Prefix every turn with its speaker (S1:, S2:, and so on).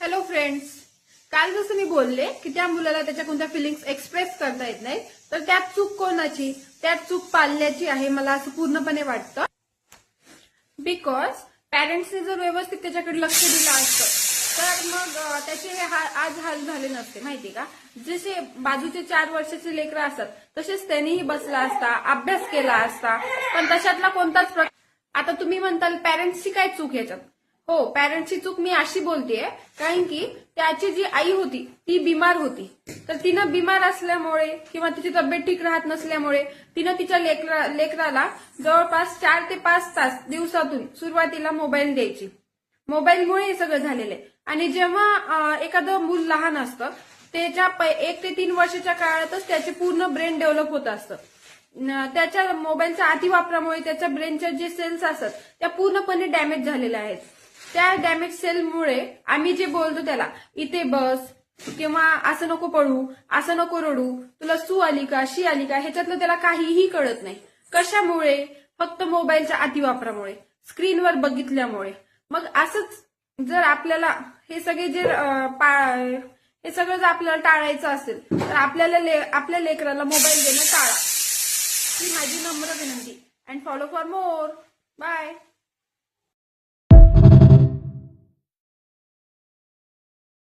S1: Hello friends, काल जसं मी बोलले की त्या मुलाला त्याच्या कोणत्या फिलिंग्स एक्सप्रेस करता येत नाही, तर त्यात चूक कोणाची? त्यात चूक पाल्याची आहे, मला असं पूर्णपणे वाटतं. बिकॉज पॅरेंट्सने जर व्यवस्थित त्याच्याकडे लक्ष दिलं असतं तर मग त्याचे आज हाल झाले नसते, माहिती का? जसे बाजूचे 4 वर्षाचे लेकरं असतात तसेच त्यांनीही बसला असता, अभ्यास केला असता, पण तशातला कोणताच आता तुम्ही म्हणताल पॅरेंट्सची काय चूक याच्यात? हो, पॅरेंट्सची चूक मी अशी बोलतेय कारण की त्याची जी आई होती ती बिमार होती, तर तिनं बिमार असल्यामुळे किंवा तिची तब्येत ठीक राहत नसल्यामुळे तिनं तिच्या लेकराला जवळपास 4 ते 5 तास दिवसातून सुरुवातीला मोबाईल द्यायची. मोबाईलमुळे हे सगळं झालेलं आहे. आणि जेव्हा एखादं मूल लहान असतं त्याच्या 1 ते 3 वर्षाच्या काळातच त्याचे पूर्ण ब्रेन डेव्हलप होत असतं. त्याच्या मोबाईलच्या अतिवापरामुळे त्याच्या ब्रेनच्या जे सेल्स असतात त्या पूर्णपणे डॅमेज झालेल्या आहेत. त्या डॅमेज सेलमुळे आम्ही जे बोलतो त्याला इथे बस किंवा असं नको पडू, असं नको रडू, तुला सू आली का, शी आली का, ह्याच्यातलं त्याला काहीही कळत नाही. कशामुळे? फक्त मोबाईलच्या अतिवापरामुळे, स्क्रीनवर बघितल्यामुळे. मग असंच जर आपल्याला हे सगळे हे सगळं जर आपल्याला टाळायचं असेल तर आपल्या लेकराला मोबाईल देणं टाळा, ही माझी नम्र विनंती. And follow for more. Bye.